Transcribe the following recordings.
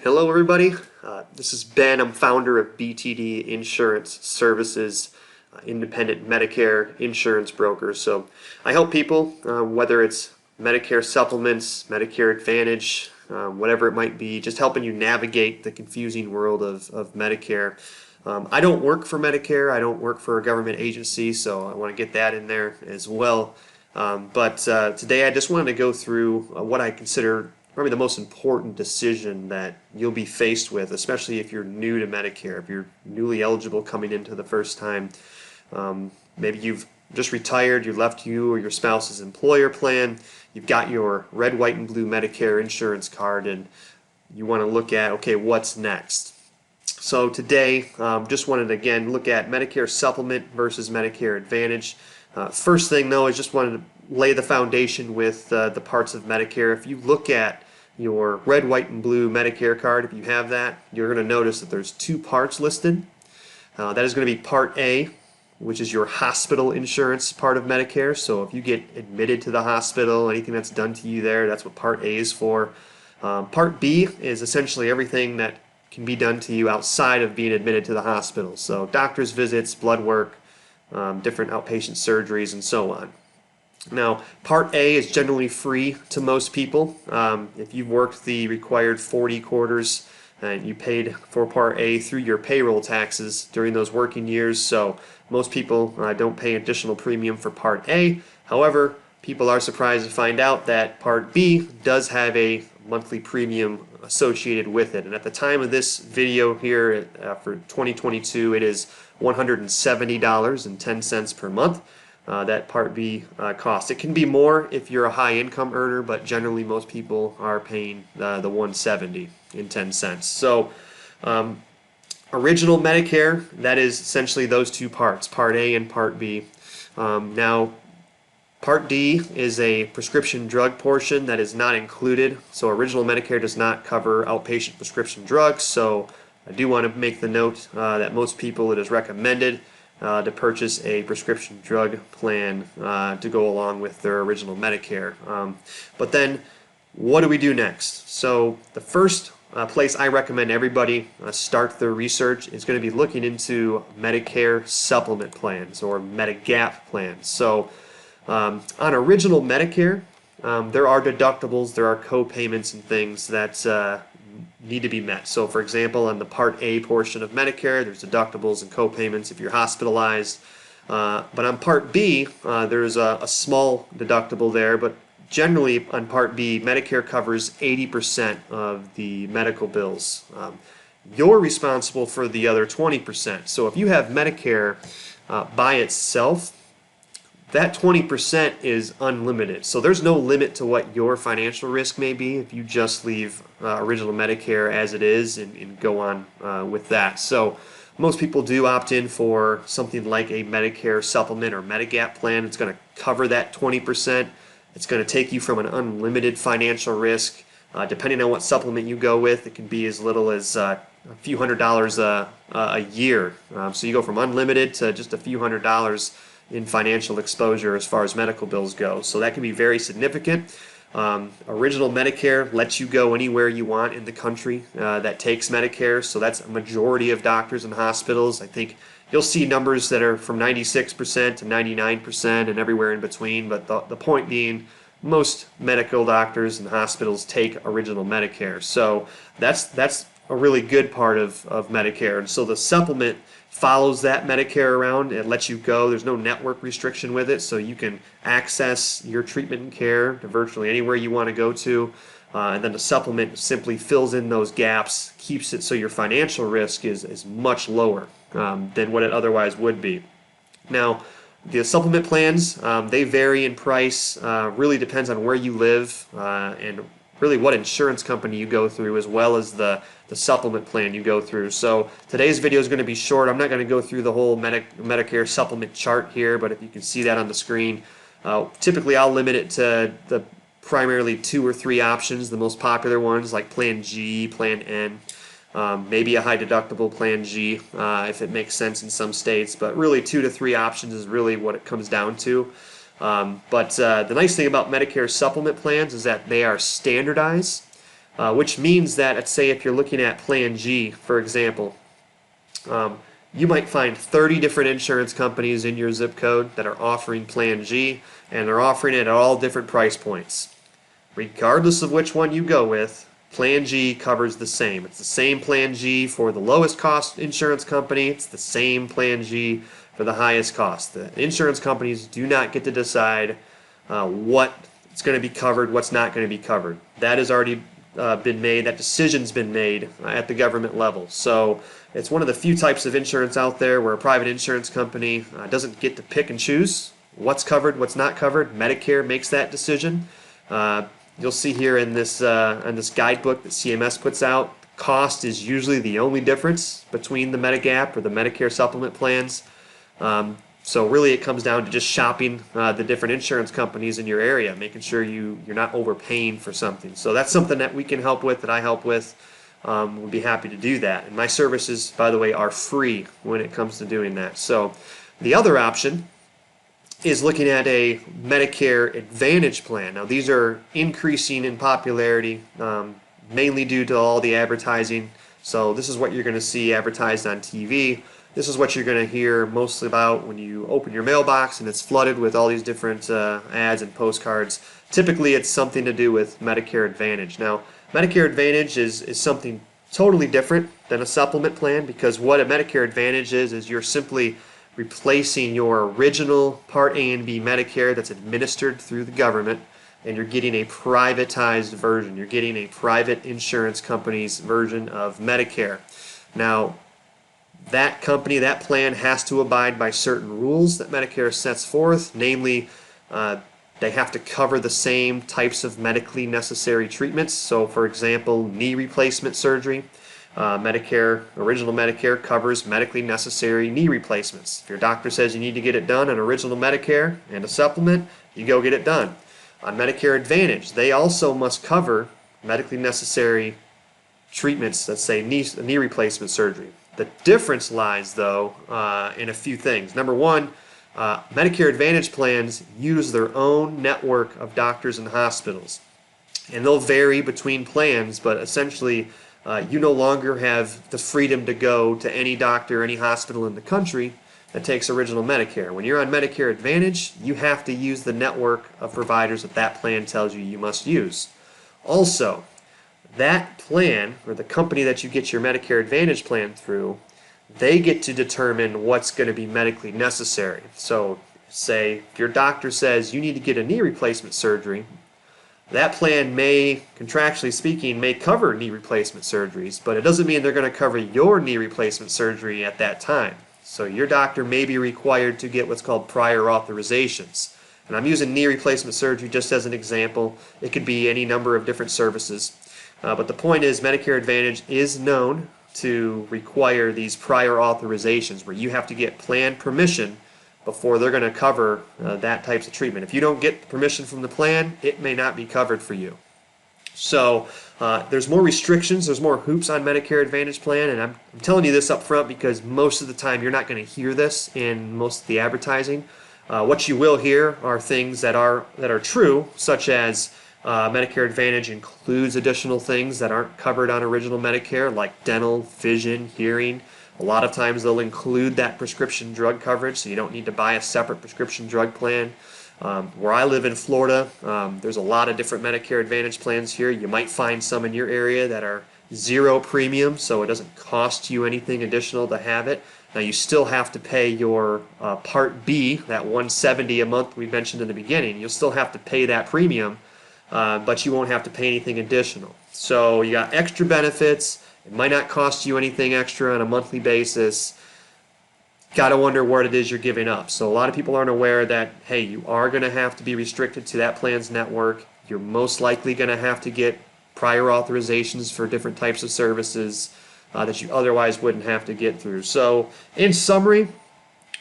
Hello everybody, this is Ben. I'm founder of BTD Insurance Services, independent Medicare insurance broker. So I help people, whether it's Medicare supplements, Medicare Advantage, whatever it might be, just helping you navigate the confusing world of Medicare. I don't work for Medicare, I don't work for a government agency, so I want to get that in there as well. But today I just wanted to go through what I consider probably the most important decision that you'll be faced with, especially if you're new to Medicare, if you're newly eligible coming into the first time. Maybe you've just retired, you left you or your spouse's employer plan, you've got your red, white, and blue Medicare insurance card, and you want to look at, okay, what's next? So today, just wanted to again look at Medicare Supplement versus Medicare Advantage. First thing though is just wanted to lay the foundation with the parts of Medicare. If you look at your red, white, and blue Medicare card, if you have that, you're going to notice that there's two parts listed. That is going to be Part A, which is your hospital insurance part of Medicare. So if you get admitted to the hospital, anything that's done to you there, that's what Part A is for. Part B is essentially everything that can be done to you outside of being admitted to the hospital. So doctor's visits, blood work, different outpatient surgeries, and so on. Now, Part A is generally free to most people. If you've worked the required 40 quarters and you paid for Part A through your payroll taxes during those working years, so most people don't pay additional premium for Part A. However, people are surprised to find out that Part B does have a monthly premium associated with it. And at the time of this video here for 2022, it is $170.10 per month. That Part B cost. It can be more if you're a high income earner, but generally most people are paying the $170.10. So original Medicare, that is essentially those two parts, Part A and Part B. Now Part D is a prescription drug portion that is not included. So original Medicare does not cover outpatient prescription drugs. So I do want to make the note that most people it is recommended to purchase a prescription drug plan to go along with their original Medicare. But then what do we do next? So the first place I recommend everybody start their research is going to be looking into Medicare supplement plans or Medigap plans. So on original Medicare, there are deductibles, there are co-payments and things that need to be met. So for example, on the Part A portion of Medicare, there's deductibles and co-payments if you're hospitalized. But on Part B, there's a small deductible there, but generally on Part B, Medicare covers 80% of the medical bills. You're responsible for the other 20%. So if you have Medicare by itself, that 20% is unlimited. So there's no limit to what your financial risk may be if you just leave original Medicare as it is and go on with that. So most people do opt in for something like a Medicare supplement or Medigap plan. It's going to cover that 20%. It's going to take you from an unlimited financial risk. Depending on what supplement you go with, it can be as little as a few $100s a year. So you go from unlimited to just a few $100s in financial exposure as far as medical bills go. So that can be very significant. Original Medicare lets you go anywhere you want in the country that takes Medicare. So that's a majority of doctors and hospitals. I think you'll see numbers that are from 96% to 99% and everywhere in between. But the point being, most medical doctors and hospitals take original Medicare. So that's a really good part of Medicare. And so the supplement follows that Medicare around. It lets you go. There's no network restriction with it, so you can access your treatment and care to virtually anywhere you want to go to. And then the supplement simply fills in those gaps, keeps it so your financial risk is much lower than what it otherwise would be. Now, the supplement plans, they vary in price. Really depends on where you live and really what insurance company you go through, as well as the supplement plan you go through. So today's video is going to be short. I'm not going to go through the whole Medicare supplement chart here, but if you can see that on the screen, typically I'll limit it to the primarily 2 or 3 options, the most popular ones like Plan G, Plan N, maybe a high deductible Plan G if it makes sense in some states, but really 2 to 3 options is really what it comes down to. But the nice thing about Medicare supplement plans is that they are standardized. which means that, let's say if you're looking at Plan G, for example, you might find 30 different insurance companies in your zip code that are offering Plan G, and they're offering it at all different price points. Regardless of which one you go with, Plan G covers the same. It's the same Plan G for the lowest cost insurance company. It's the same Plan G for the highest cost. The insurance companies do not get to decide what's going to be covered, what's not going to be covered. That has already been made. That decision's been made at the government level. So it's one of the few types of insurance out there where a private insurance company doesn't get to pick and choose what's covered, what's not covered. Medicare makes that decision. You'll see here in this guidebook that CMS puts out, cost is usually the only difference between the Medigap or the Medicare supplement plans. So really it comes down to just shopping the different insurance companies in your area, making sure you're not overpaying for something. So that's something that we can help with, that I help with. We'll be happy to do that. And my services, by the way, are free when it comes to doing that. So the other option is looking at a Medicare Advantage plan. Now these are increasing in popularity, mainly due to all the advertising. So this is what you're going to see advertised on TV. This is what you're going to hear mostly about when you open your mailbox and it's flooded with all these different ads and postcards. Typically it's something to do with Medicare Advantage. Now Medicare Advantage is something totally different than a supplement plan, because what a Medicare Advantage is you're simply replacing your original Part A and B Medicare that's administered through the government, and you're getting a privatized version. You're getting a private insurance company's version of Medicare. Now, that company, that plan has to abide by certain rules that Medicare sets forth, namely, they have to cover the same types of medically necessary treatments. So, for example, knee replacement surgery. Original Medicare covers medically necessary knee replacements. If your doctor says you need to get it done on original Medicare and a supplement, you go get it done. On Medicare Advantage, they also must cover medically necessary treatments, let's say knee replacement surgery. The difference lies, though, in a few things. Number one, Medicare Advantage plans use their own network of doctors and hospitals. And they'll vary between plans, but essentially you no longer have the freedom to go to any doctor, any hospital in the country that takes original Medicare. When you're on Medicare Advantage, you have to use the network of providers that plan tells you must use. Also, that plan, or the company that you get your Medicare Advantage plan through, they get to determine what's going to be medically necessary. So, say if your doctor says you need to get a knee replacement surgery, that plan may, contractually speaking, may cover knee replacement surgeries, but it doesn't mean they're going to cover your knee replacement surgery at that time. So your doctor may be required to get what's called prior authorizations. And I'm using knee replacement surgery just as an example. It could be any number of different services. But the point is, Medicare Advantage is known to require these prior authorizations where you have to get plan permission before they're going to cover that types of treatment. If you don't get permission from the plan, it may not be covered for you. So there's more restrictions, there's more hoops on Medicare Advantage plan, and I'm telling you this up front because most of the time you're not going to hear this in most of the advertising. What you will hear are things that are true, such as Medicare Advantage includes additional things that aren't covered on original Medicare, like dental, vision, hearing. A lot of times they'll include that prescription drug coverage, so you don't need to buy a separate prescription drug plan. Where I live in Florida, there's a lot of different Medicare Advantage plans here. You might find some in your area that are zero premium, so it doesn't cost you anything additional to have it. Now you still have to pay your Part B, that $170 a month we mentioned in the beginning. You'll still have to pay that premium, but you won't have to pay anything additional. So you got extra benefits. It might not cost you anything extra on a monthly basis. Gotta wonder what it is you're giving up. So a lot of people aren't aware that, hey, you are going to have to be restricted to that plan's network. You're most likely going to have to get prior authorizations for different types of services that you otherwise wouldn't have to get through. So in summary,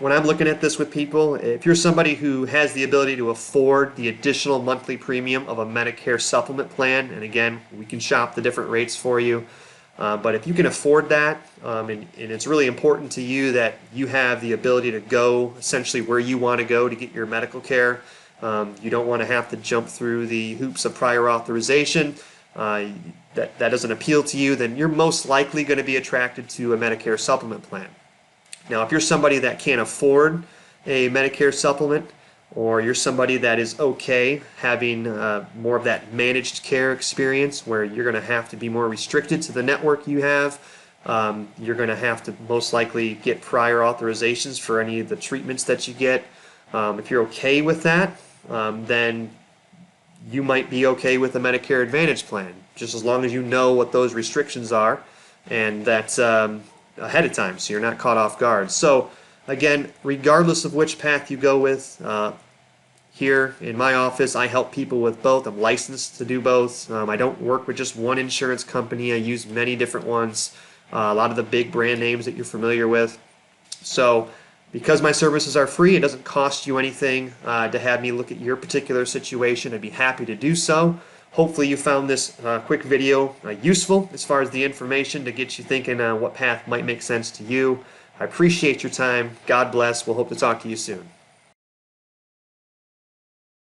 when I'm looking at this with people, if you're somebody who has the ability to afford the additional monthly premium of a Medicare supplement plan, and again, we can shop the different rates for you, but if you can afford that, and it's really important to you that you have the ability to go essentially where you want to go to get your medical care, you don't want to have to jump through the hoops of prior authorization, that doesn't appeal to you, then you're most likely going to be attracted to a Medicare supplement plan. Now, if you're somebody that can't afford a Medicare supplement, or you're somebody that is okay having more of that managed care experience where you're going to have to be more restricted to the network you have, you're going to have to most likely get prior authorizations for any of the treatments that you get. If you're okay with that, then you might be okay with the Medicare Advantage plan, just as long as you know what those restrictions are, and that's ahead of time, so you're not caught off guard. So again, regardless of which path you go with, here in my office I help people with both. I'm licensed to do both. I don't work with just one insurance company. I use many different ones, a lot of the big brand names that you're familiar with. So because my services are free, it doesn't cost you anything to have me look at your particular situation. I'd be happy to do so. Hopefully you found this quick video useful as far as the information to get you thinking what path might make sense to you. I appreciate your time. God bless. We'll hope to talk to you soon.